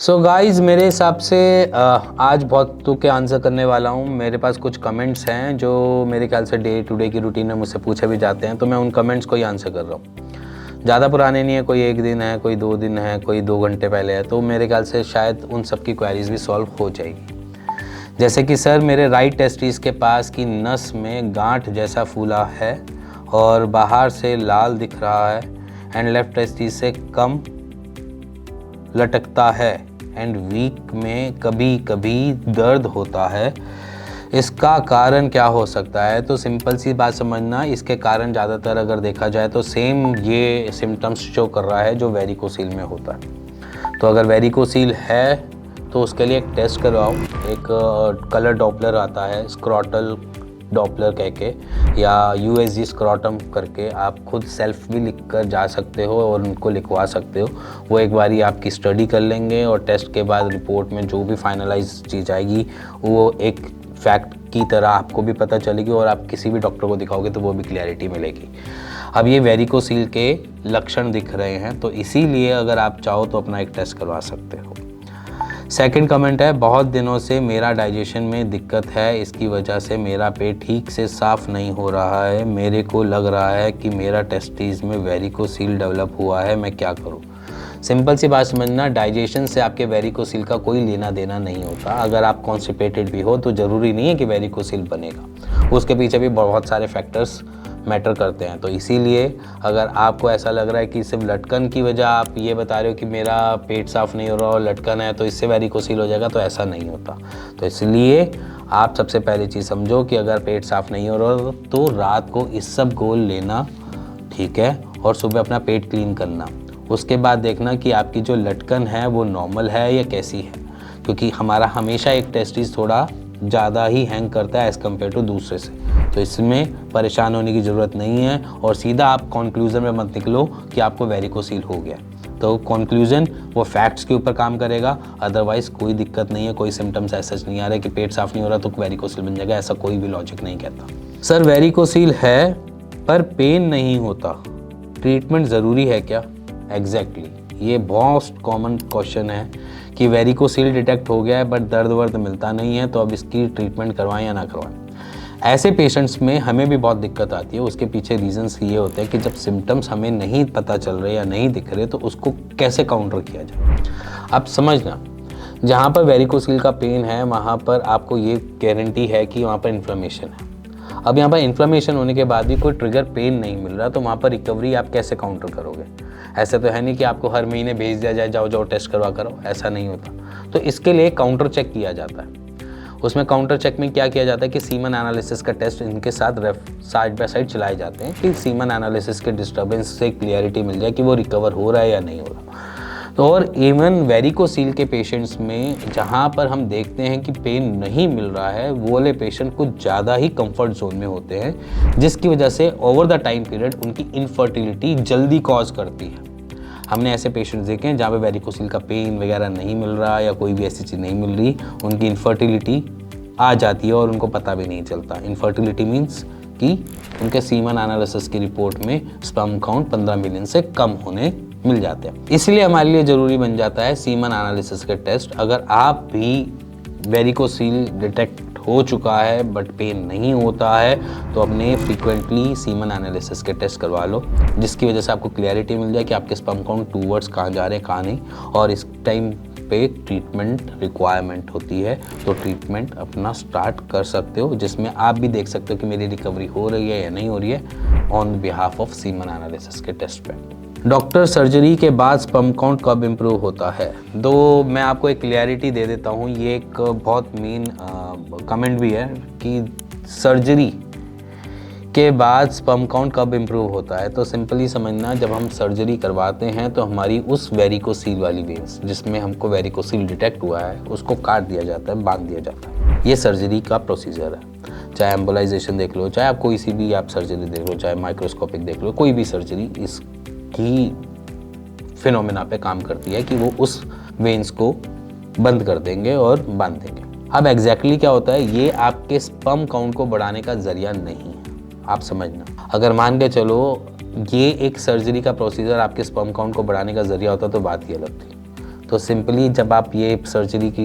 So guys मेरे हिसाब से आज बहुतों के आंसर करने वाला हूँ। मेरे पास कुछ कमेंट्स हैं जो मेरे ख्याल से डे टू डे की रूटीन में मुझसे पूछे भी जाते हैं, तो मैं उन कमेंट्स को ही आंसर कर रहा हूँ। ज़्यादा पुराने नहीं है, कोई 1 दिन है, कोई 2 दिन है, कोई 2 घंटे पहले है, तो मेरे ख्याल से शायद उन सब की क्वेरीज भी सॉल्व हो जाएगी। जैसे कि सर मेरे राइट टेस्टिस के पास की नस में गांठ जैसा फूला है और बाहर से लाल दिख रहा है एंड लेफ्ट टेस्टिस से कम लटकता है एंड वीक में कभी कभी दर्द होता है। इसका कारण क्या हो सकता है? तो सिंपल सी बात समझना, इसके कारण ज़्यादातर अगर देखा जाए तो सेम ये सिम्टम्स शो कर रहा है जो वेरिकोसील में होता है। तो अगर वेरिकोसील है तो उसके लिए एक टेस्ट करवाओ। एक कलर डॉपलर आता है, स्क्रॉटल डॉपलर कह के, या USG स्क्रॉटम करके आप खुद सेल्फ भी लिख कर जा सकते हो और उनको लिखवा सकते हो। वो एक बारी आपकी स्टडी कर लेंगे और टेस्ट के बाद रिपोर्ट में जो भी फाइनलाइज चीज़ आएगी वो एक फैक्ट की तरह आपको भी पता चलेगी और आप किसी भी डॉक्टर को दिखाओगे तो वो भी क्लैरिटी मिलेगी। अब ये वेरिकोसील के लक्षण दिख रहे हैं तो इसीलिए अगर आप चाहो तो अपना एक टेस्ट करवा सकते हो। सेकंड कमेंट है, बहुत दिनों से मेरा डाइजेशन में दिक्कत है, इसकी वजह से मेरा पेट ठीक से साफ़ नहीं हो रहा है। मेरे को लग रहा है कि मेरा टेस्टिस में वेरिकोसील डेवलप हुआ है, मैं क्या करूं? सिंपल सी बात समझना, डाइजेशन से आपके वेरिकोसील का कोई लेना देना नहीं होता। अगर आप कॉन्स्टिपेटेड भी हो तो ज़रूरी नहीं है कि वेरिकोसील बनेगा, उसके पीछे भी बहुत सारे फैक्टर्स मैटर करते हैं। तो इसीलिए अगर आपको ऐसा लग रहा है कि सिर्फ लटकन की वजह आप ये बता रहे हो कि मेरा पेट साफ़ नहीं हो रहा और लटकन है तो इससे वेरिकोसील हो जाएगा, तो ऐसा नहीं होता। तो इसलिए आप सबसे पहली चीज़ समझो कि अगर पेट साफ़ नहीं हो रहा तो रात को इस सब गोल लेना, ठीक है, और सुबह अपना पेट क्लीन करना। उसके बाद देखना कि आपकी जो लटकन है वो नॉर्मल है या कैसी है, क्योंकि हमारा हमेशा एक टेस्टिस थोड़ा ज़्यादा ही हैंग करता है एज़ कम्पेयर टू दूसरे से। तो इसमें परेशान होने की ज़रूरत नहीं है और सीधा आप कंक्लूज़न में मत निकलो कि आपको वेरिकोसील हो गया। तो कंक्लूज़न वो फैक्ट्स के ऊपर काम करेगा, अदरवाइज़ कोई दिक्कत नहीं है, कोई सिम्टम्स ऐसा नहीं आ रहा है कि पेट साफ़ नहीं हो रहा तो वेरिकोसील बन जाएगा, ऐसा कोई भी लॉजिक नहीं कहता। सर वेरिकोसील है पर पेन नहीं होता, ट्रीटमेंट ज़रूरी है क्या? एग्जैक्टली, ये बहुत कॉमन क्वेश्चन है कि वेरिकोसील डिटेक्ट हो गया है बट दर्द वर्द मिलता नहीं है, तो अब इसकी ट्रीटमेंट करवाएं या ना करवाएं। ऐसे पेशेंट्स में हमें भी बहुत दिक्कत आती है। उसके पीछे रीजंस ये होते हैं कि जब सिम्टम्स हमें नहीं पता चल रहे या नहीं दिख रहे तो उसको कैसे काउंटर किया जाए। अब समझना, जहाँ पर वेरिकोसील का पेन है वहाँ पर आपको ये गारंटी है कि वहाँ पर इन्फ्लेमेशन है। अब यहाँ पर इन्फ्लेमेशन होने के बाद भी कोई ट्रिगर पेन नहीं मिल रहा, तो वहाँ पर रिकवरी आप कैसे काउंटर करोगे? ऐसा तो है नहीं कि आपको हर महीने भेज दिया जाए, जाओ जाओ टेस्ट करवा करो, ऐसा नहीं होता। तो इसके लिए काउंटर चेक किया जाता है। उसमें काउंटर चेक में क्या किया जाता है कि सीमन एनालिसिस का टेस्ट इनके साथ साइड बाय साइड चलाए जाते हैं कि सीमन एनालिसिस के डिस्टर्बेंस से क्लियरिटी मिल जाए कि वो रिकवर हो रहा है या नहीं हो रहा। तो और इवन वेरिकोसील के पेशेंट्स में जहाँ पर हम देखते हैं कि पेन नहीं मिल रहा है, वो वाले पेशेंट कुछ ज़्यादा ही कंफर्ट जोन में होते हैं, जिसकी वजह से ओवर द टाइम पीरियड उनकी इनफर्टिलिटी जल्दी कॉज करती है। हमने ऐसे पेशेंट्स देखे हैं जहाँ पे वेरिकोसील का पेन वगैरह नहीं मिल रहा या कोई भी ऐसी चीज़ नहीं मिल रही, उनकी इनफर्टिलिटी आ जाती है और उनको पता भी नहीं चलता। इनफर्टिलिटी मीन्स कि उनके सीमन एनालिसिस की रिपोर्ट में स्पर्म काउंट 15 मिलियन से कम होने मिल जाते हैं। इसलिए हमारे लिए ज़रूरी बन जाता है सीमन एनालिसिस के टेस्ट। अगर आप भी वेरिकोसील डिटेक्ट हो चुका है बट पेन नहीं होता है तो अपने फ्रीक्वेंटली सीमन एनालिसिस के टेस्ट करवा लो, जिसकी वजह से आपको क्लैरिटी मिल जाए कि आपके स्पर्म काउंट टूवर्ड्स कहाँ जा रहे हैं कहाँ नहीं, और इस टाइम पे ट्रीटमेंट रिक्वायरमेंट होती है तो ट्रीटमेंट अपना स्टार्ट कर सकते हो, जिसमें आप भी देख सकते हो कि मेरी रिकवरी हो रही है या नहीं हो रही है on behalf of semen analysis के टेस्ट पे। डॉक्टर सर्जरी के बाद स्पर्म काउंट कब इम्प्रूव होता है? तो मैं आपको एक क्लियरिटी दे देता हूँ, ये एक बहुत मेन कमेंट भी है कि सर्जरी के बाद स्पर्म काउंट कब इम्प्रूव होता है। तो सिंपली समझना, जब हम सर्जरी करवाते हैं तो हमारी उस वेरिकोसील वाली वेन्स जिसमें हमको वेरिकोसील डिटेक्ट हुआ है उसको काट दिया जाता है, बांध दिया जाता है। ये सर्जरी का प्रोसीजर है। चाहे एम्बोलाइजेशन देख लो, चाहे आप कोई सी भी आप सर्जरी देख लो, चाहे माइक्रोस्कोपिक देख लो, कोई भी सर्जरी इसकी फिनोमेना पे काम करती है कि वो उस वेन्स को बंद कर देंगे और बांध देंगे। अब एग्जैक्टली क्या होता है, ये आपके स्पर्म काउंट को बढ़ाने का जरिया नहीं है, आप समझना। अगर मान के चलो ये एक सर्जरी का प्रोसीजर आपके स्पर्म काउंट को बढ़ाने का जरिया होता तो बात ही अलग थी। तो सिंपली जब आप ये सर्जरी के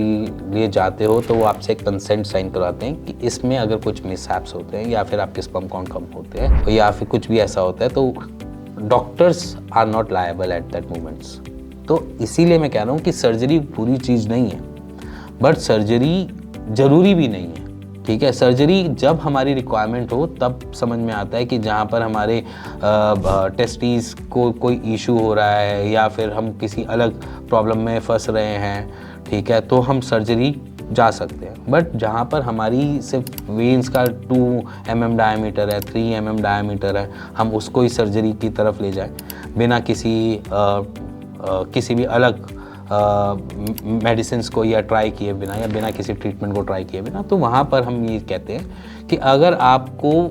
लिए जाते हो तो वो आपसे एक कंसेंट साइन करवाते हैं कि इसमें अगर कुछ मिसहैप्स होते हैं या फिर आपके स्पर्म काउंट कम होते हैं या फिर कुछ भी ऐसा होता है तो doctors are not liable at that moments. तो इसीलिए मैं कह रहा हूँ कि सर्जरी बुरी चीज़ नहीं है, बट सर्जरी ज़रूरी भी नहीं है। ठीक है, सर्जरी जब हमारी रिक्वायरमेंट हो तब समझ में आता है कि जहाँ पर हमारे टेस्टिस को कोई इशू हो रहा है या फिर हम किसी अलग प्रॉब्लम में फंस रहे हैं, ठीक है, तो हम सर्जरी जा सकते हैं। बट जहाँ पर हमारी सिर्फ वेन्स का 2 mm डायमीटर है, 3 mm डायमीटर है, हम उसको ही सर्जरी की तरफ ले जाएं बिना किसी भी अलग मेडिसिन को या ट्राई किए बिना या बिना किसी ट्रीटमेंट को ट्राई किए बिना, तो वहाँ पर हम ये कहते हैं कि अगर आपको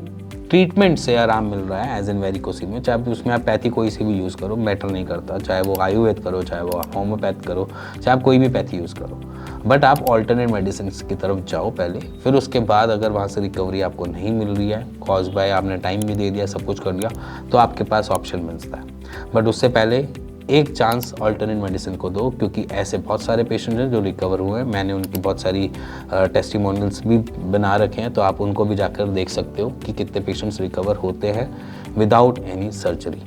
ट्रीटमेंट से आराम मिल रहा है एज इन वेरिकोसिल में, चाहे उसमें आप पैथी कोई सी भी यूज़ करो, मैटर नहीं करता, चाहे वो आयुर्वेद करो, चाहे वो होम्योपैथ करो, चाहे आप कोई भी पैथी यूज़ करो, बट आप ऑल्टरनेट मेडिसिन की तरफ जाओ पहले, फिर उसके बाद अगर वहाँ से रिकवरी आपको नहीं मिल रही है, कॉज बाय आपने टाइम भी दे दिया, सब कुछ कर लिया, तो आपके पास ऑप्शन मिलता है। बट उससे पहले एक चांस अल्टरनेट मेडिसिन को दो, क्योंकि ऐसे बहुत सारे पेशेंट हैं जो रिकवर हुए हैं। मैंने उनकी बहुत सारी टेस्टिमोनियल्स भी बना रखे हैं, तो आप उनको भी जाकर देख सकते हो कि कितने पेशेंट्स रिकवर होते हैं विदाउट एनी सर्जरी।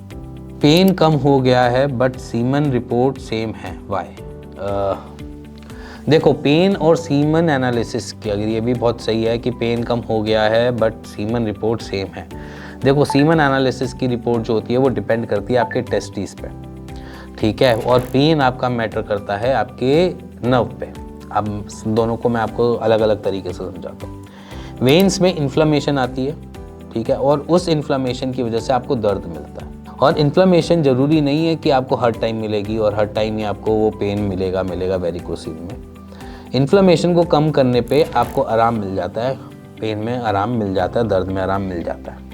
पेन कम हो गया है बट सीमन रिपोर्ट सेम है, वाई? देखो, पेन और सीमन एनालिसिस की अगर ये भी बहुत सही है कि पेन कम हो गया है बट सीमन रिपोर्ट सेम है। देखो, सीमन एनालिसिस की रिपोर्ट जो होती है वो डिपेंड करती है आपके टेस्टिस पे, ठीक है, और पेन आपका मैटर करता है आपके नर्व पे। अब दोनों को मैं आपको अलग अलग तरीके से समझाता हूँ। वेन्स में इन्फ्लेमेशन आती है, ठीक है, और उस इन्फ्लेमेशन की वजह से आपको दर्द मिलता है। और इन्फ्लेमेशन ज़रूरी नहीं है कि आपको हर टाइम मिलेगी और हर टाइम ही आपको वो पेन मिलेगा वेरिकोसिल में। इन्फ्लेमेशन को कम करने पे आपको आराम मिल जाता है, पेन में आराम मिल जाता है, दर्द में आराम मिल जाता है।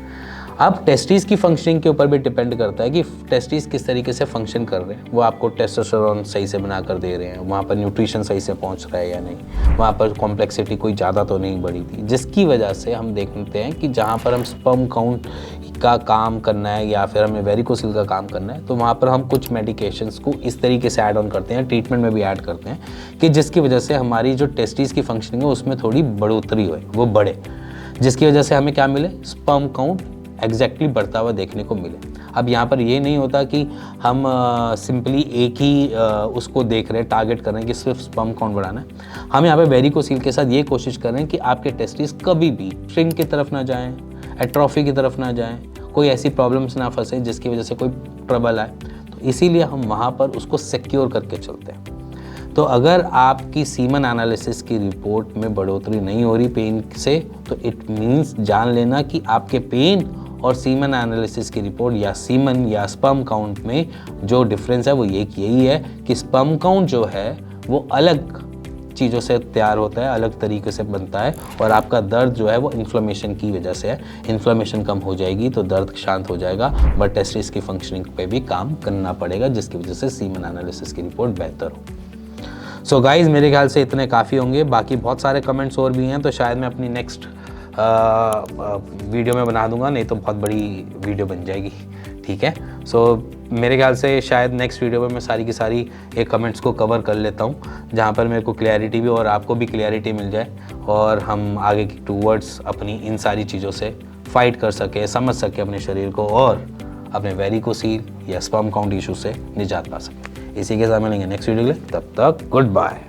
अब टेस्टिस की फंक्शनिंग के ऊपर भी डिपेंड करता है कि टेस्टिस किस तरीके से फंक्शन कर रहे हैं, वो आपको टेस्टोस्टेरोन सही से बना कर दे रहे हैं, वहाँ पर न्यूट्रिशन सही से पहुँच रहा है या नहीं, वहाँ पर कॉम्प्लेक्सिटी कोई ज़्यादा तो नहीं बढ़ी थी, जिसकी वजह से हम देखते हैं कि जहाँ पर हम स्पर्म काउंट का काम करना है या फिर हमें वेरिकोसिल का काम करना है, तो वहाँ पर हम कुछ मेडिकेशंस को इस तरीके से ऐड ऑन करते हैं, ट्रीटमेंट में भी ऐड करते हैं कि जिसकी वजह से हमारी जो टेस्टिस की फंक्शनिंग है उसमें थोड़ी बढ़ोतरी हो, वो बढ़े, जिसकी वजह से हमें क्या मिले, स्पर्म काउंट एग्जैक्टली बढ़ता हुआ देखने को मिले। अब यहाँ पर ये नहीं होता कि हम सिंपली एक ही उसको देख रहे हैं, टारगेट कर रहे हैं कि सिर्फ स्पर्म काउंट बढ़ाना है। हम यहाँ पे वेरिकोसिल के साथ ये कोशिश कर रहे हैं कि आपके टेस्टिस कभी भी श्रिंक की तरफ ना जाएं, एट्रोफी की तरफ ना जाएं, कोई ऐसी प्रॉब्लम्स ना फंसे जिसकी वजह से कोई ट्रबल आए, तो इसीलिए हम वहाँ पर उसको सिक्योर करके चलते हैं। तो अगर आपकी सीमन एनालिसिस की रिपोर्ट में बढ़ोतरी नहीं हो रही पेन से, तो इट मीन्स जान लेना कि आपके पेन और सीमन एनालिसिस की रिपोर्ट या सीमन या स्पर्म काउंट में जो डिफरेंस है वो यही है कि स्पर्म काउंट जो है वो अलग चीज़ों से तैयार होता है, अलग तरीके से बनता है, और आपका दर्द जो है वो इन्फ्लेमेशन की वजह से है। इन्फ्लेमेशन कम हो जाएगी तो दर्द शांत हो जाएगा, बट टेस्टिस की फंक्शनिंग पे भी काम करना पड़ेगा, जिसकी वजह से सीमन एनालिसिस की रिपोर्ट बेहतर हो। सो गाइज़, मेरे ख्याल से इतने काफ़ी होंगे, बाकी बहुत सारे कमेंट्स और भी हैं, तो शायद मैं अपनी नेक्स्ट वीडियो में बना दूंगा, नहीं तो बहुत बड़ी वीडियो बन जाएगी, ठीक है। सो मेरे ख्याल से शायद नेक्स्ट वीडियो में मैं सारी की सारी एक कमेंट्स को कवर कर लेता हूँ, जहाँ पर मेरे को क्लैरिटी भी और आपको भी क्लैरिटी मिल जाए, और हम आगे की टूवर्ड्स अपनी इन सारी चीज़ों से फाइट कर सके, समझ सके अपने शरीर को, और अपने वेरिकोसिल या स्पर्म काउंट इशू से निजात पा सके। इसी के साथ मिलेंगे नेक्स्ट वीडियो के लिए, तब तक गुड बाय।